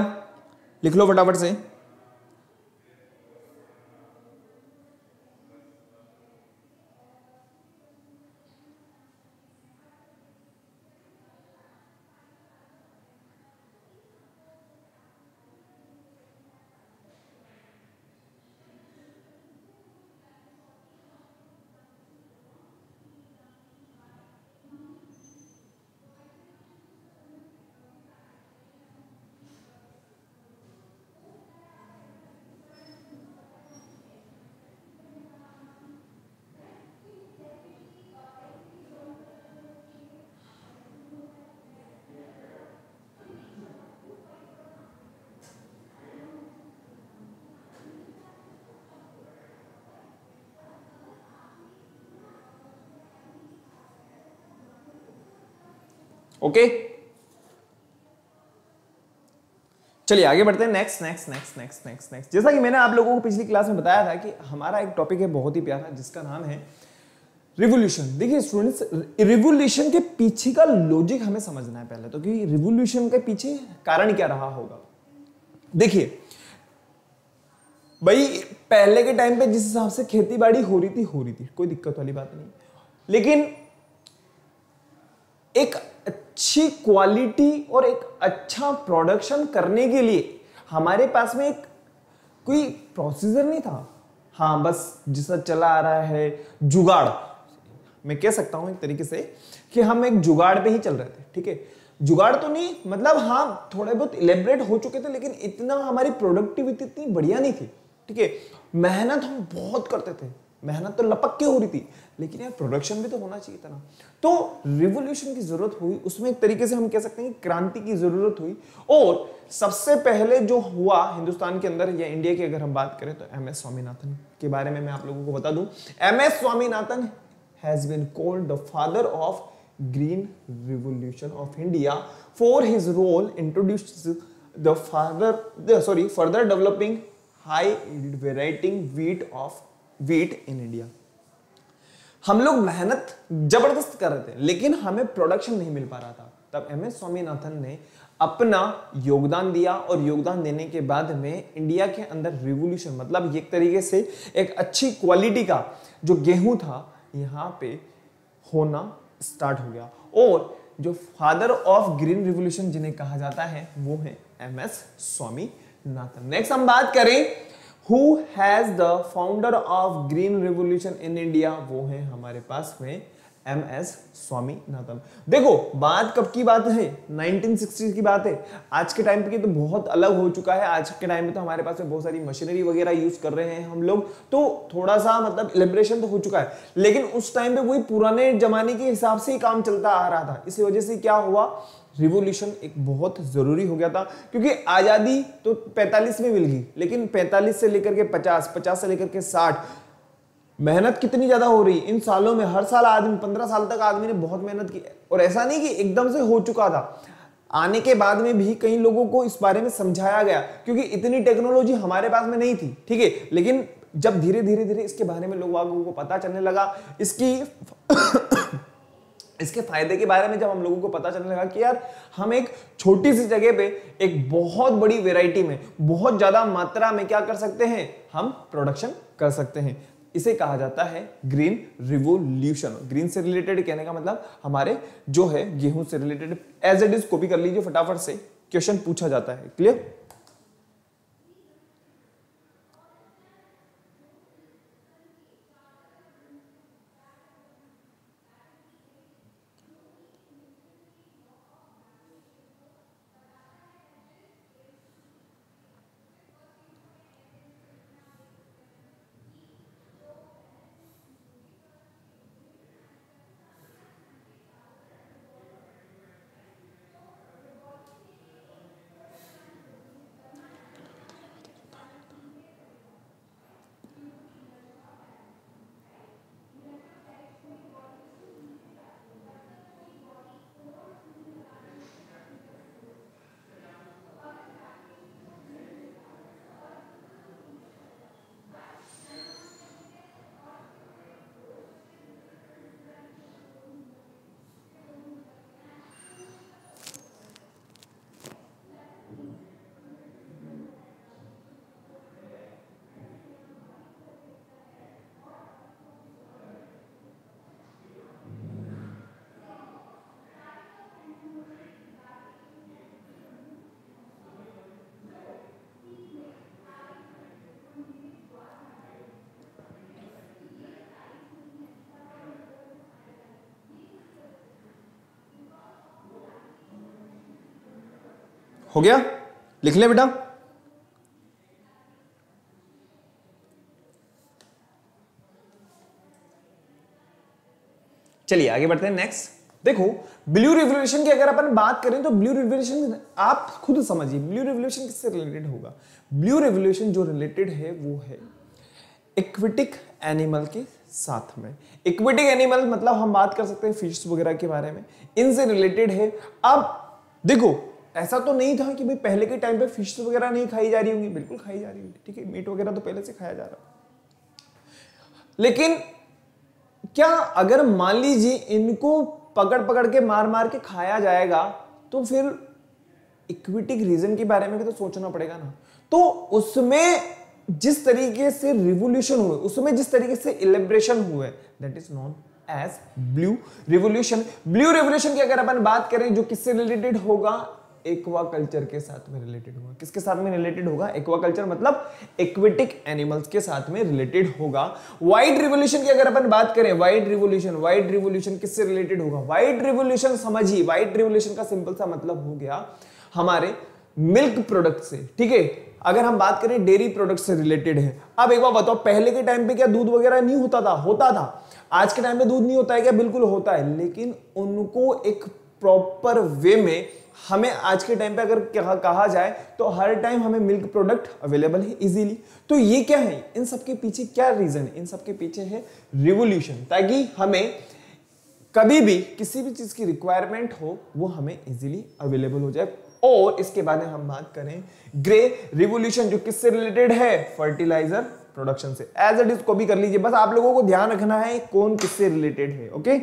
लिख लो फटाफट से। ओके चलिए आगे बढ़ते हैं। नेक्स्ट जैसा कि मैंने आप लोगों को पिछली क्लास में बताया था कि हमारा एक टॉपिक है बहुत ही प्यारा जिसका नाम है रिवोल्यूशन। देखिए स्टूडेंट्स, रिवोल्यूशन के पीछे का लॉजिक हमें समझना है पहले तो, कि रिवोल्यूशन के पीछे कारण क्या रहा होगा। देखिए भाई, पहले के टाइम पे जिस हिसाब से खेती बाड़ी हो रही थी, कोई दिक्कत वाली बात नहीं, लेकिन एक अच्छी क्वालिटी और एक अच्छा प्रोडक्शन करने के लिए हमारे पास में एक कोई प्रोसीजर नहीं था। हाँ, बस जिसका चला आ रहा है जुगाड़, मैं कह सकता हूं एक तरीके से कि हम एक जुगाड़ पे ही चल रहे थे। ठीक है, जुगाड़ तो नहीं, मतलब हाँ थोड़े बहुत इलेबरेट हो चुके थे, लेकिन इतना हमारी प्रोडक्टिविटी इतनी बढ़िया नहीं थी। ठीक है, मेहनत हम बहुत करते थे, मेहनत तो लपक के हो रही थी, लेकिन यार प्रोडक्शन भी तो होना चाहिए था ना। तो रिवॉल्यूशन की जरूरत हुई, उसमें एक तरीके से हम कह सकते हैं क्रांति की जरूरत हुई। और सबसे पहले जो हुआ हिंदुस्तान के अंदर या इंडिया की अगर हम बात करें तो एम एस स्वामीनाथन के बारे में मैं आप लोगों को बता दूं। M S Swaminathan has been called the father of green revolution of India for his role introduce the further developing high yield variety wheat in India. हम लोग मेहनत जबरदस्त कर रहे थे, लेकिन हमें प्रोडक्शन नहीं मिल पा रहा था। तब एम एस स्वामीनाथन ने अपना योगदान दिया, और योगदान देने के बाद में इंडिया के अंदर रिवॉल्यूशन, मतलब एक तरीके से एक अच्छी क्वालिटी का जो गेहूं था यहां पे होना स्टार्ट हो गया। और जो फादर ऑफ ग्रीन रिवॉल्यूशन जिन्हें कहा जाता है वो है एम एस स्वामीनाथन। नेक्स्ट हम बात करें Who has the founder of Green Revolution in India? वो है हमारे पास में एम एस स्वामीनाथन। देखो बात कब की बात है, 1960 की बात है। आज के टाइम पे तो बहुत अलग हो चुका है। आज के टाइम में तो हमारे पास में बहुत सारी मशीनरी वगैरह यूज कर रहे हैं हम लोग, तो थोड़ा सा मतलब इलेबरेशन तो हो चुका है, लेकिन उस टाइम पे वही पुराने जमाने के हिसाब से ही काम चलता आ रहा था। इसी वजह से क्या हुआ, रिवॉल्यूशन एक बहुत जरूरी हो गया था, क्योंकि आजादी तो 45 में मिल गई, लेकिन 45 से लेकर के 50 से लेकर के 60 मेहनत कितनी ज्यादा हो रही इन सालों में। हर साल आदमी 15 साल तक आदमी ने बहुत मेहनत की, और ऐसा नहीं कि एकदम से हो चुका था, आने के बाद में भी कई लोगों को इस बारे में समझाया गया, क्योंकि इतनी टेक्नोलॉजी हमारे पास में नहीं थी। ठीक है, लेकिन जब धीरे धीरे इसके बारे में लोगों को पता चलने लगा, इसके फायदे के बारे में जब हम लोगों को पता चलने लगा कि यार हम एक छोटी सी जगह पे एक बहुत बड़ी वैरायटी में बहुत ज्यादा मात्रा में क्या कर सकते हैं, हम प्रोडक्शन कर सकते हैं, इसे कहा जाता है ग्रीन रिवॉल्यूशन। ग्रीन से रिलेटेड कहने का मतलब हमारे जो है गेहूं से related, as it is copy कर लीजिए फटाफट से, क्वेश्चन पूछा जाता है। क्लियर? हो गया? लिख ले बेटा। चलिए आगे बढ़ते हैं। नेक्स्ट देखो, ब्लू रिवॉल्यूशन की अगर अपन बात करें तो ब्लू रिवॉल्यूशन आप खुद समझिए, ब्लू रिवॉल्यूशन किससे रिलेटेड होगा। ब्लू रिवॉल्यूशन जो रिलेटेड है वो है एक्वेटिक एनिमल के साथ में। एक्वेटिक एनिमल मतलब हम बात कर सकते हैं फिश वगैरह के बारे में, इनसे रिलेटेड है। अब देखो ऐसा तो नहीं था कि भाई पहले के टाइम पे फिश वगैरह नहीं खाई जा रही होंगी, बिल्कुल खाई जा रही होगी। ठीक है, मीट वगैरह तो पहले से खाया जा रहा, लेकिन क्या अगर मान लीजिए इनको पकड़ पकड़ के मार मार के खाया जाएगा तो फिर इक्विटिक रीजन के बारे में भी तो सोचना पड़ेगा ना। तो उसमें जिस तरीके से रिवोल्यूशन हुए, उसमें जिस तरीके से इलेब्रेशन हुए, that is known as blue revolution. Blue revolution की अगर अपन बात करें, जो किससे रिलेटेड होगा, एक्वा कल्चर के साथ में रिलेटेड होगा। किसके साथ में रिलेटेड होगा? एक्वा कल्चर, मतलब एक्वेटिक एनिमल्स के साथ में रिलेटेड होगा। व्हाइट रिवोल्यूशन की अगर अपन बात करें, व्हाइट रिवोल्यूशन किससे रिलेटेड होगा? व्हाइट रिवोल्यूशन समझिए, व्हाइट रिवोल्यूशन का सिंपल सा मतलब हो गया हमारे मिल्क प्रोडक्ट से, ठीक है। अगर हम बात करें डेयरी प्रोडक्ट से रिलेटेड है। अब एक बार बताओ, पहले के टाइम पे क्या दूध वगैरह नहीं होता था? होता था। आज के टाइम पे दूध नहीं होता है क्या? बिल्कुल होता है, लेकिन उनको एक प्रॉपर वे में हमें आज के टाइम पे अगर कहा जाए तो हर टाइम हमें मिल्क प्रोडक्ट अवेलेबल है इजीली। तो ये क्या है? इन सब के पीछे क्या रीजन है? इन सब के पीछे है रिवोल्यूशन, ताकि हमें कभी भी किसी भी चीज की रिक्वायरमेंट हो वो हमें इजीली अवेलेबल हो जाए। और इसके बाद हम बात करें ग्रे रिवोल्यूशन, जो किससे रिलेटेड है? फर्टिलाइजर प्रोडक्शन से। एज इट इज कॉपी कर लीजिए, बस आप लोगों को ध्यान रखना है कौन किससे रिलेटेड है। ओके,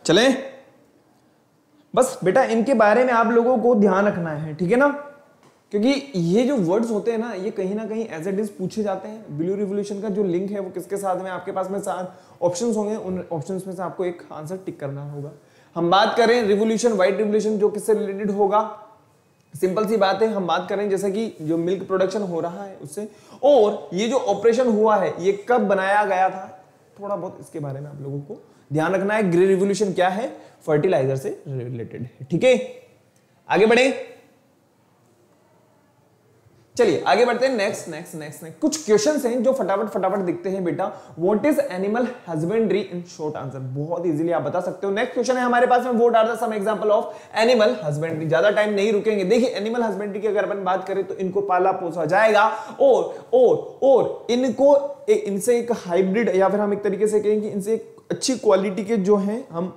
चले। बस बेटा इनके बारे में आप लोगों को ध्यान रखना है, ठीक है ना, क्योंकि ये जो वर्ड्स होते हैं ना, ये कहीं ना कहीं एज इट इज पूछे जाते हैं। ब्लू रिवोल्यूशन का जो लिंक है वो किसके साथ में? आपके पास में 7 ऑप्शंस होंगे, उन ऑप्शंस में से आपको एक आंसर टिक करना होगा। हम बात करें रिवोल्यूशन, व्हाइट रिवोल्यूशन, जो किससे रिलेटेड होगा? सिंपल सी बात है, हम बात करें जैसे कि जो मिल्क प्रोडक्शन हो रहा है उससे, और ये जो ऑपरेशन हुआ है ये कब बनाया गया था, थोड़ा बहुत इसके बारे में आप लोगों को ध्यान रखना है। ग्रे रिवोल्यूशन क्या है? फर्टिलाइजर से रिलेटेड है, ठीक है। आगे बढ़े, चलिए आगे बढ़ते हैं। नेक्स्ट कुछ क्वेश्चंस हैं जो फटाफट दिखते हैं बेटा। What is animal husbandry in short answer? बहुत इजीली आप बता सकते हो। नेक्स्ट क्वेश्चन है हमारे पास में, what are the some example of animal husbandry. ज्यादा टाइम नहीं रुकेंगे। देखिए एनिमल हस्बेंड्री की अगर अपन बात करें तो इनको पाला पोसा जाएगा, और इनको इनसे एक हाइब्रिड, या फिर हम एक तरीके से कहेंगे इनसे एक अच्छी क्वालिटी के जो हैं हम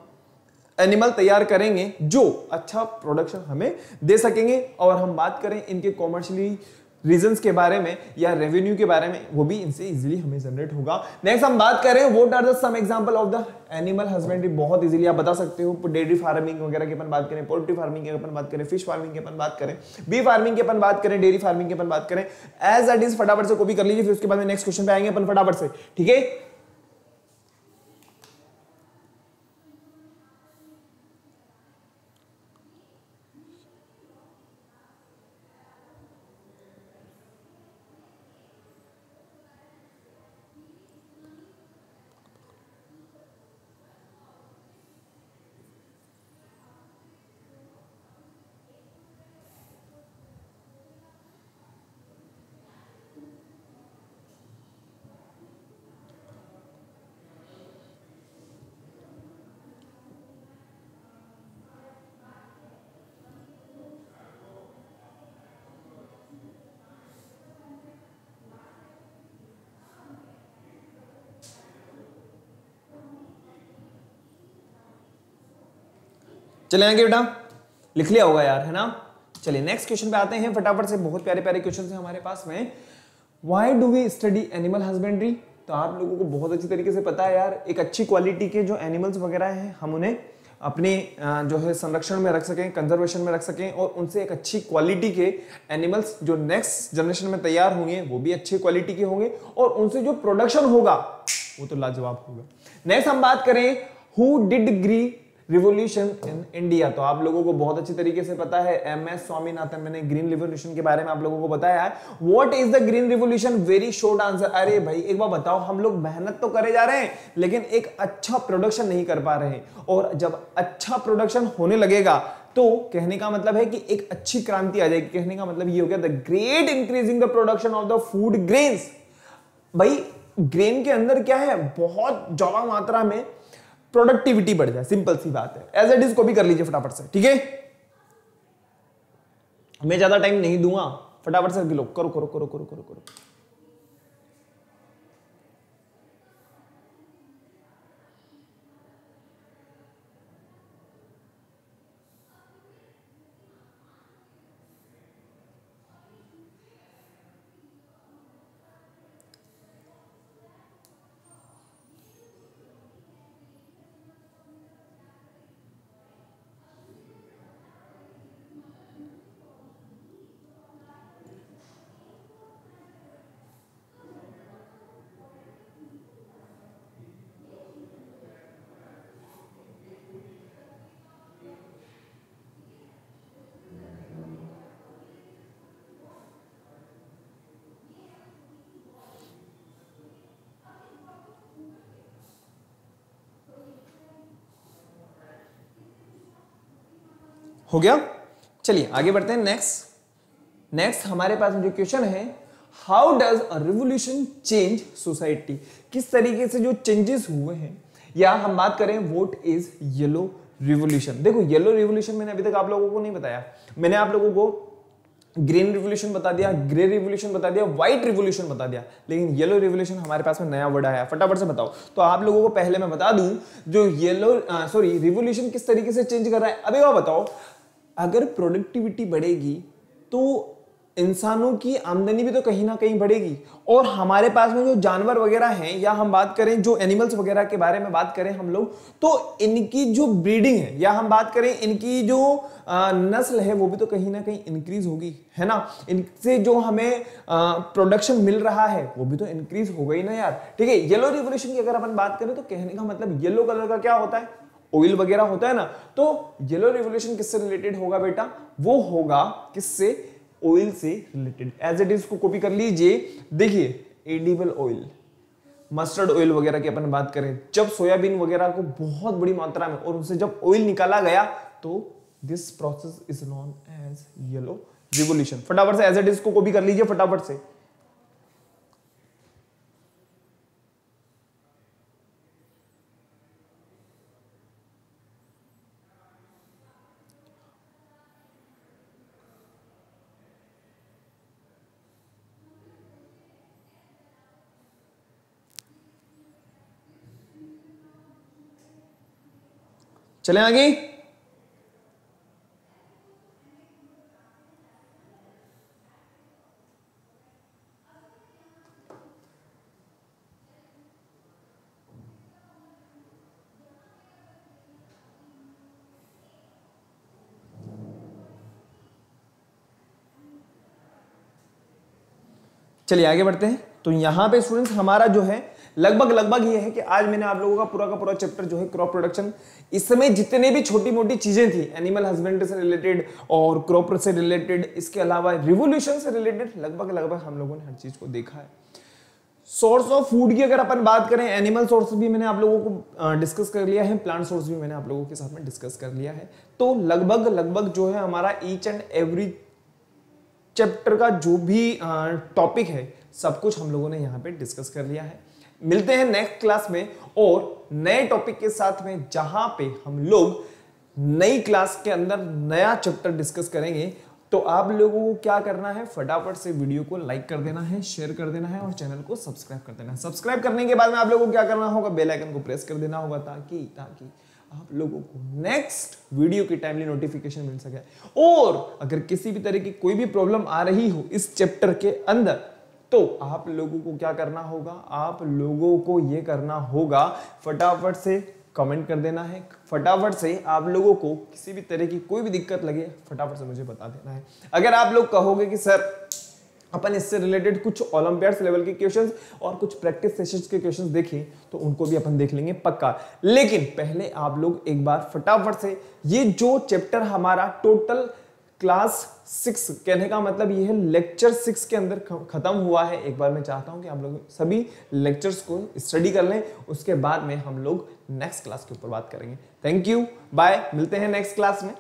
एनिमल तैयार करेंगे जो अच्छा प्रोडक्शन हमें दे सकेंगे। और हम बात करें इनके कॉमर्शियली रीजंस के बारे में या रेवेन्यू के बारे में, वो भी इनसे इजीली हमें जनरेट होगा। नेक्स्ट हम बात करें what are the some example of the animal husbandry. बहुत इजीली आप बता सकते हो। डेयरी फार्मिंग वगैरह की अपन बात करें, पोल्ट्री फार्मिंग की अपन बात करें, फिश फार्मिंग की अपन बात करें, बी फार्मिंग की अपन बात करें, डेयरी फार्मिंग की अपन बात करें, एज इट इज फटाफट से कॉपी कर लीजिए। फिर उसके बाद में नेक्स्ट क्वेश्चन पे आएंगे अपन फटाफट से, ठीक है। चले आगे बेटा, लिख लिया होगा यार, है ना। चलिए नेक्स्ट क्वेश्चन पे आते हैं फटाफट से, बहुत प्यारे प्यारे क्वेश्चन है हमारे पास में। Why do we study animal husbandry? तो आप लोगों को बहुत अच्छी तरीके से पता है यार, एक अच्छी क्वालिटी के जो एनिमल्स वगैरह हैं हम उन्हें अपने जो है संरक्षण में रख सकें, कंजर्वेशन में रख सकें, और उनसे एक अच्छी क्वालिटी के एनिमल्स जो नेक्स्ट जनरेशन में तैयार होंगे वो भी अच्छी क्वालिटी के होंगे, और उनसे जो प्रोडक्शन होगा वो तो लाजवाब होगा। नेक्स्ट हम बात करें who did green revolution in India. तो आप लोगों को बहुत अच्छी तरीके से पता है, MS स्वामीनाथन, मैंने ग्रीन रिवॉल्यूशन के बारे में आप लोगों को बताया है। What is the green revolution? Very short answer. अरे भाई एक बार बताओ, हम लोग मेहनत तो करे जा रहे हैं लेकिन एक अच्छा प्रोडक्शन नहीं कर पा रहे हैं, और जब अच्छा प्रोडक्शन होने लगेगा तो कहने का मतलब है कि एक अच्छी क्रांति आ जाएगी। कहने का मतलब ये हो गया the great increasing the production of the food grains. भाई ग्रेन के अंदर क्या है, बहुत ज्यादा मात्रा में प्रोडक्टिविटी बढ़ जाए, सिंपल सी बात है। एज इट इज को भी कर लीजिए फटाफट से, ठीक है। मैं ज्यादा टाइम नहीं दूंगा, फटाफट से करो करो करो करो करो करो करो। हो गया। चलिए आगे बढ़ते हैं। नेक्स्ट हमारे पास जो क्वेश्चन है, how does a revolution change society? किस तरीके से जो चेंजेस हुए हैं, या हम बात करें व्हाट इज येलो रिवोल्यूशन। देखो येलो रिवोल्यूशन मैंने अभी तक आप लोगों को नहीं बताया, मैंने आप लोगों को ग्रीन रिवोल्यूशन बता दिया, ग्रे रिवोल्यूशन बता दिया, व्हाइट रिवोल्यूशन बता दिया, लेकिन येलो रिवोल्यूशन हमारे पास में नया वर्ड आया। फटाफट से बताओ। तो आप लोगों को पहले मैं बता दूं, जो रिवोल्यूशन किस तरीके से चेंज कर रहा है। अभी वो बताओ, अगर प्रोडक्टिविटी बढ़ेगी तो इंसानों की आमदनी भी तो कहीं ना कहीं बढ़ेगी, और हमारे पास में जो जानवर वगैरह हैं, या हम बात करें जो एनिमल्स वगैरह के बारे में बात करें हम लोग, तो इनकी जो ब्रीडिंग है, या हम बात करें इनकी जो नस्ल है, वो भी तो कहीं ना कहीं इंक्रीज होगी, है ना। इनसे जो हमें प्रोडक्शन मिल रहा है वो भी तो इंक्रीज होगा ही ना यार, ठीक है। येलो रिवोल्यूशन की अगर अपन बात करें तो कहने का मतलब येलो कलर का क्या होता है, ऑयल वगैरह होता है ना। तो येलो रिवोल्यूशन किससे रिलेटेड होगा बेटा? वो होगा किससे? ऑयल से रिलेटेड। एज इट इज को कॉपी कर लीजिए। देखिए एडिबल ऑयल, मस्टर्ड ऑयल वगैरह की अपन बात करें, जब सोयाबीन वगैरह को बहुत बड़ी मात्रा में और उनसे जब ऑयल निकाला गया तो this process is known as yellow revolution. फटाफट से एज इट इज को कॉपी कर लीजिए फटाफट से। चलें आगे। चलिए आगे बढ़ते हैं। तो यहां पे स्टूडेंट्स हमारा जो है लगभग ये है कि आज मैंने आप लोगों का पूरा चैप्टर जो है क्रॉप प्रोडक्शन, इस समय जितने भी छोटी मोटी चीजें थी एनिमल हस्बेंड्री से रिलेटेड और क्रॉप से रिलेटेड, इसके अलावा रिवोल्यूशन से रिलेटेड, लगभग हम लोगों ने हर चीज को देखा है। सोर्स ऑफ फूड की अगर अपन बात करें, एनिमल सोर्स भी मैंने आप लोगों को डिस्कस कर लिया है, प्लांट सोर्स भी मैंने आप लोगों के साथ में डिस्कस कर लिया है। तो लगभग जो है हमारा ईच एंड एवरी चैप्टर का जो भी टॉपिक है सब कुछ हम लोगों ने यहाँ पे डिस्कस कर लिया है। मिलते हैं नेक्स्ट क्लास में और नए टॉपिक के साथ में, जहां पे हम लोग नई क्लास के अंदर नया चैप्टर डिस्कस करेंगे। तो आप लोगों को क्या करना है, फटाफट से वीडियो को लाइक कर देना है, शेयर कर देना है और चैनल को सब्सक्राइब कर देना है। सब्सक्राइब करने के बाद में आप लोगों को क्या करना होगा, बेल आइकन को प्रेस कर देना होगा ताकि आप लोगों को नेक्स्ट वीडियो की टाइमली नोटिफिकेशन मिल सके। और अगर किसी भी तरह की कोई भी प्रॉब्लम आ रही हो इस चैप्टर के अंदर, तो आप लोगों को क्या करना होगा, आप लोगों को ये करना होगा, फटाफट से कमेंट कर देना है, फटाफट से आप लोगों को किसी भी तरह की कोई भी दिक्कत लगे फटाफट से मुझे बता देना है। अगर आप लोग कहोगे कि सर अपन इससे रिलेटेड कुछ ओलंपियाड्स लेवल के क्वेश्चंस और कुछ प्रैक्टिस सेशंस के क्वेश्चंस देखें, तो उनको भी अपन देख लेंगे पक्का। लेकिन पहले आप लोग एक बार फटाफट से ये जो चैप्टर हमारा टोटल क्लास 6, कहने का मतलब ये है लेक्चर 6 के अंदर खत्म हुआ है, एक बार मैं चाहता हूं कि आप लोग सभी लेक्चर्स को स्टडी कर लें, उसके बाद में हम लोग नेक्स्ट क्लास के ऊपर बात करेंगे। थैंक यू, बाय, मिलते हैं नेक्स्ट क्लास में।